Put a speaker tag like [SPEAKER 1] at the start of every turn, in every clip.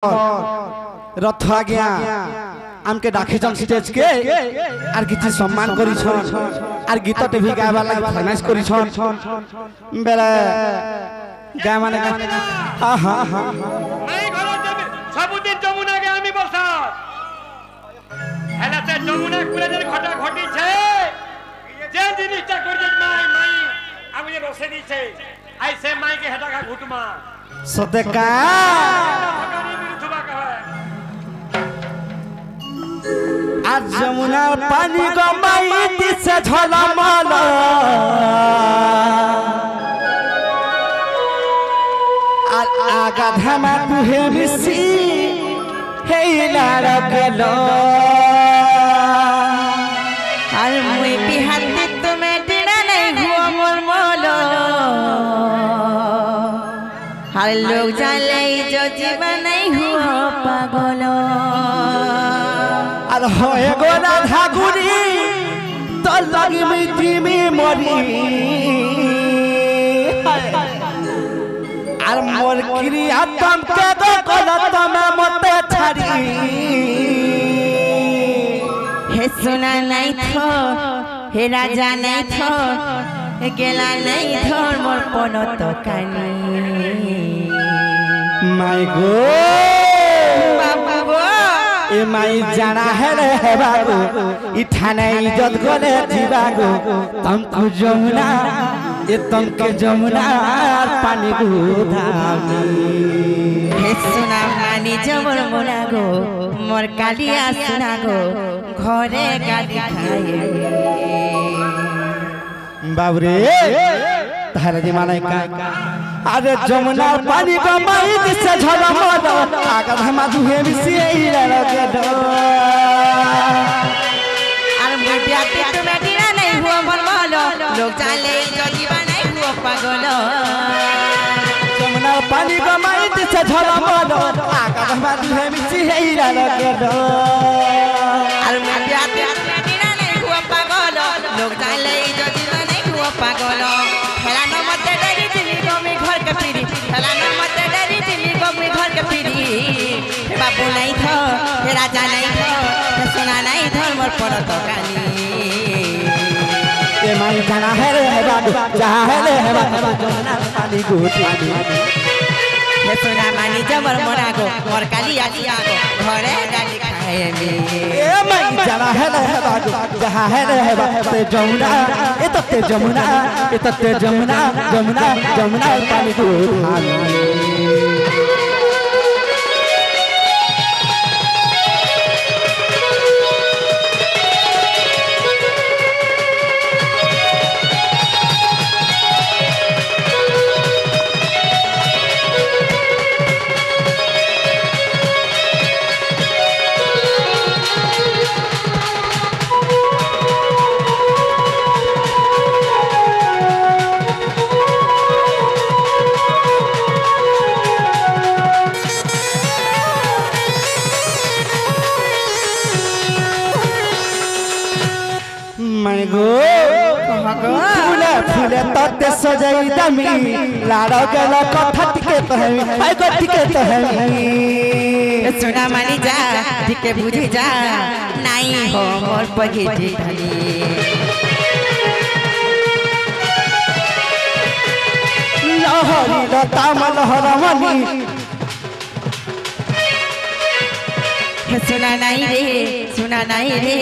[SPEAKER 1] रथ आज्ञा आमके डाकिछन स्टेज के आर किछि सम्मान करिछन आर गीत टीवी गायबा लागि फरमाइश करिछन बेले गाय माने हा हा हा
[SPEAKER 2] নাই ঘর যাবে সবুদিন যমুনা গে আমি বসা হেলাতে যমুনা কুলেদের ঘটা ঘটিছে যে জিনিসটা করছে মাই মাই আমি যে বসে দিছে আইছে মাইকে হেটাকা ঘুটমা
[SPEAKER 1] सदका आज जमुना पानी गमाई दिसे झलमल आगा धमा तुहे मिसी हे लारगलो
[SPEAKER 3] আর মুই বিহাতে তুমি টিনা নাই হুয়া মোর মলো আর লোক জানলে जो जीवन नहीं हुआ पागल
[SPEAKER 1] আর হয়ে গো রাধা গুরি তো লাগি মিটি মি মরি আর মোর ক্রিয়া তম কে গো গলত মে মতে ছাড়ি
[SPEAKER 3] हे सुना नहीं थो हे राजा नहीं थो हे गेला नहीं थो मोर पनो तो कानी
[SPEAKER 1] माय गो
[SPEAKER 3] बाबा गो
[SPEAKER 1] ए माई जाना है रे बाबू इठाने इज्जत गले जीवागो तुमको जमुना ए तुमके जमुना पानी गुधामी
[SPEAKER 3] हे सुना मानी जबर मोरा गो मोर कालिया सुना गो घरे गाड़ी खाए
[SPEAKER 1] बाबरे तारे जी माने का अरे जमुना पानी गमाई दिसे झलमल आगा धमा दुहे मिसिए लगे दो
[SPEAKER 3] আর মুটিয়াতে তুমি টিনা নাই হুয়া মোর মলো লোক জানলে जो जीवन नहीं हुआ पागल
[SPEAKER 1] जमुना पानी गमाई दिसे झलमल आगा धमा दुहे मिसिए लगे दो
[SPEAKER 3] আর মুটিয়াতে তুমি টিনা নাই হুয়া পাগল লোক জানলে जो जीवन नहीं हुआ पागल हेला न मते डरी दिली गो मी घर के पीरी हेला न मते डरी दिली गो मी घर के पीरी हे बाबू नहीं थो हे राजा नहीं थो हे सोना नहीं थो मोर पड़ो तो कानी
[SPEAKER 1] ये माई जाना है रे बाबू जहाँ है रे बाबू जमुना पानी गुधामी
[SPEAKER 3] हे सोना मानी जबर मोरा गो मोर कालिया किया गो घरे गाड़ी खाए मी
[SPEAKER 1] ए माई जाना है रे बाबू जहाँ है रे बाबू जमुना ए तते जमुना जमुना जमुना पानी गुधामी मैं गो फूले फूले तते सजाई दमी लाड़ो गल कथा टिके तो है आई गो टिके तो है
[SPEAKER 3] सोना मानी जा टिके बुझी जा नहीं हो मोर पगी ढिढली
[SPEAKER 1] लहरी लता मलहरमनी
[SPEAKER 3] सुना नहीं रे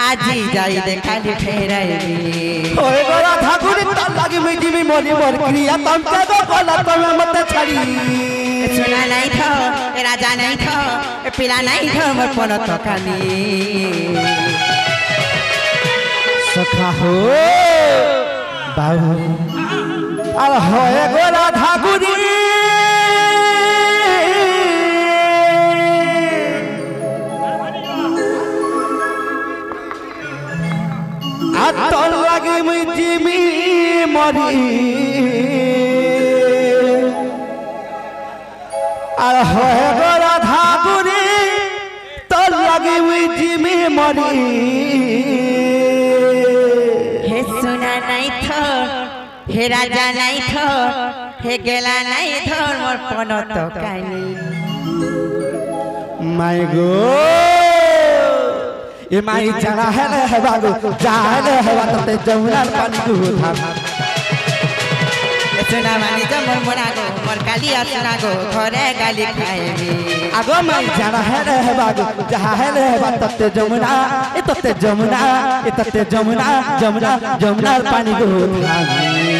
[SPEAKER 3] आज ही जाई देखा ली फेराई रे
[SPEAKER 1] ओए गोरा ठाकुरी त लागि मिटी मी मोरी मोर क्रिया तम के गो गलत में मत छड़ी
[SPEAKER 3] सुना नहीं थो राजा नहीं थो पिला नहीं थो मोर पनो तो कानी
[SPEAKER 1] सखा हो बाबू अरे होए गोरा ठाकुरी आतल लगे मिटी मी मरी আর হয় গো রাধা গুরি তল লগে মিটি मी मरी
[SPEAKER 3] हे सुना नहीं थो हे राजा नहीं थो हे गेला नहीं थो मोर पनो तो कानी
[SPEAKER 1] माय गो ये माई जाना है रे बागो जाने है तते जमुनार पानी को धाम
[SPEAKER 3] सुना मानी जो मोर काली आसना गो घरे गाली खाएबी
[SPEAKER 1] आगो माई जाना है रे बागो जहाँ है रे तते जमुना ए तते जमुना जमुनार पानी को धाम